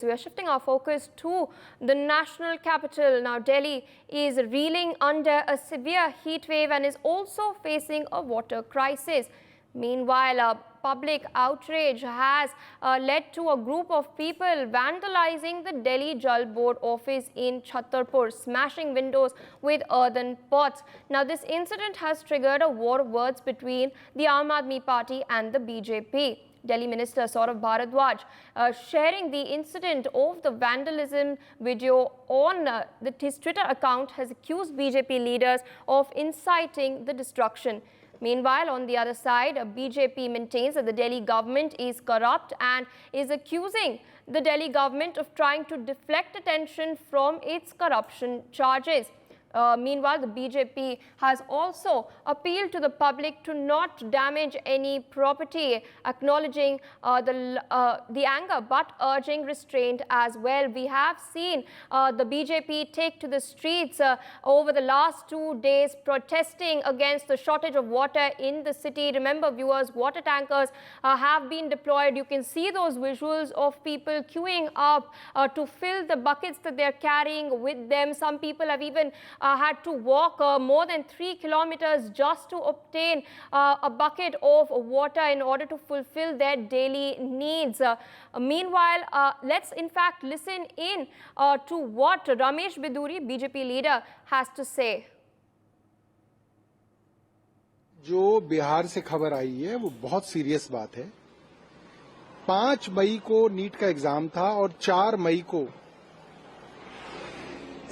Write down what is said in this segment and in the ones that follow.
We are shifting our focus to the national capital. Now, Delhi is reeling under a severe heat wave and is also facing a water crisis. Meanwhile, a public outrage has led to a group of people vandalizing the Delhi Jal Board office in Chhatarpur, smashing windows with earthen pots. Now, this incident has triggered a war of words between the Aam Aadmi Party and the BJP. Delhi Minister Saurabh Bharadwaj sharing the incident of the vandalism video on his Twitter account has accused BJP leaders of inciting the destruction. Meanwhile, on the other side, BJP maintains that the Delhi government is corrupt and is accusing the Delhi government of trying to deflect attention from its corruption charges. Meanwhile, the BJP has also appealed to the public to not damage any property, acknowledging the anger but urging restraint as well. We have seen the BJP take to the streets over the last 2 days protesting against the shortage of water in the city. Remember, viewers, water tankers have been deployed. You can see those visuals of people queuing up to fill the buckets that they're carrying with them. Some people have even had to walk more than 3 kilometers just to obtain a bucket of water in order to fulfill their daily needs. Meanwhile, let's in fact listen in to what Ramesh Biduri, BJP leader, has to say. जो बिहार से खबर आई है वो बहुत serious बात है। 5 मई को NEET का एग्जाम था और 4 मई को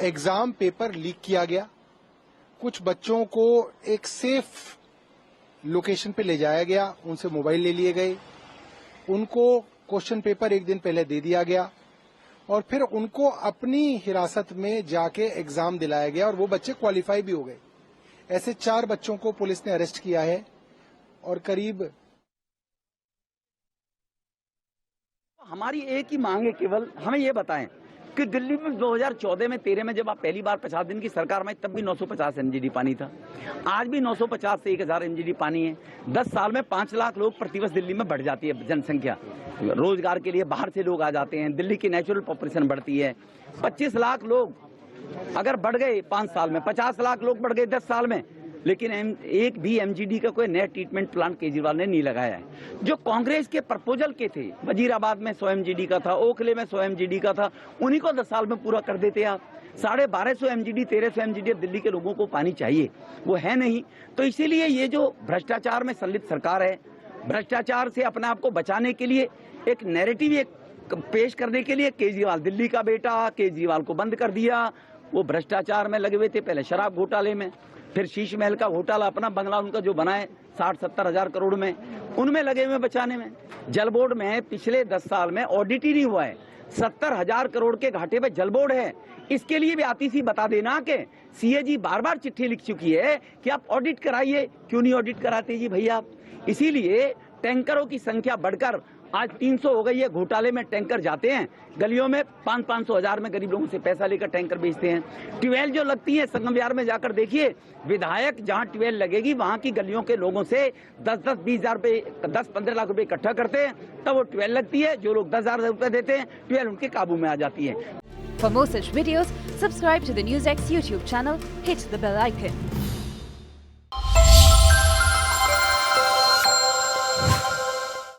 एग्जाम पेपर लीक किया गया। कुछ बच्चों को एक सेफ लोकेशन पे ले जाया गया, उनसे मोबाइल ले लिए गए, उनको क्वेश्चन पेपर एक दिन पहले दे दिया गया और फिर उनको अपनी हिरासत में जाके एग्जाम दिलाया गया और वो बच्चे क्वालिफाई भी हो गए। ऐसे 4 बच्चों को पुलिस ने अरेस्ट किया है और करीब हमारी एक ही मांग है, केवल हमें ये बताएं कि दिल्ली में 2014 में 13 में जब आप पहली बार 50 दिन की सरकार में तब भी 950 एमजीडी पानी था। आज भी 950 से 1000 एमजीडी पानी है। 10 साल में 5 लाख लोग प्रतिवर्ष दिल्ली में बढ़ जाती है जनसंख्या। रोजगार के लिए बाहर से लोग आ जाते हैं, दिल्ली की नेचुरल पॉपुलेशन बढ़ती है। 25 लाख लोग अगर बढ़ गए 5 साल में, 50 लाख लोग बढ़ गए 10 साल में, लेकिन एक भी एमजीडी का कोई नया ट्रीटमेंट प्लांट केजरीवाल ने नहीं लगाया है। जो कांग्रेस के प्रपोजल के थे, वजीराबाद में 100 एमजीडी का था, ओखले में 100 एमजीडी का था, उन्हीं को 10 साल में पूरा कर देते आप। 1250 एमजीडी 1300 एमजीडी दिल्ली के लोगों को पानी चाहिए, वो है नहीं। तो इसीलिए ये जो भ्रष्टाचार में संलिप्त सरकार है, भ्रष्टाचार से अपने आप को बचाने के लिए एक नैरेटिव पेश करने के लिए केजरीवाल, दिल्ली का बेटा, केजरीवाल को बंद कर दिया। वो भ्रष्टाचार में लगे हुए थे, पहले शराब घोटाले में, फिर शीश महल का घोटाला, अपना बंगला उनका जो बनाए 60-70 हजार करोड़ में, उनमें लगे हुए बचाने में। जल बोर्ड में पिछले 10 साल में ऑडिट ही नहीं हुआ है। 70 हजार करोड़ के घाटे पे जल बोर्ड है। इसके लिए भी आती सी बता देना कि सीएजी बार-बार चिट्ठी लिख चुकी है कि आप ऑडिट कराइए। क्यों नहीं ऑडिट कराते जी भैया आप? इसीलिए टैंकरों की संख्या बढ़कर आज 300 हो गई है। घोटाले में टैंकर जाते हैं गलियों में, 500-500 हजार में गरीब लोगों से पैसा लेकर टैंकर बेचते हैं। ट्यूबवेल जो लगती है संगम विहार में जाकर देखिए, विधायक जहां ट्यूबवेल लगेगी वहां की गलियों के लोगों से 10-20 हजार रुपए, 10-15 लाख रुपए इकट्ठा करते हैं, तब वो ट्यूबवेल लगती है। जो लोग 10 हजार रुपए देते हैं, ट्यूबवेल उनके काबू में आ जाती है। For more such videos, subscribe to the NewsX YouTube channel, hit the bell icon.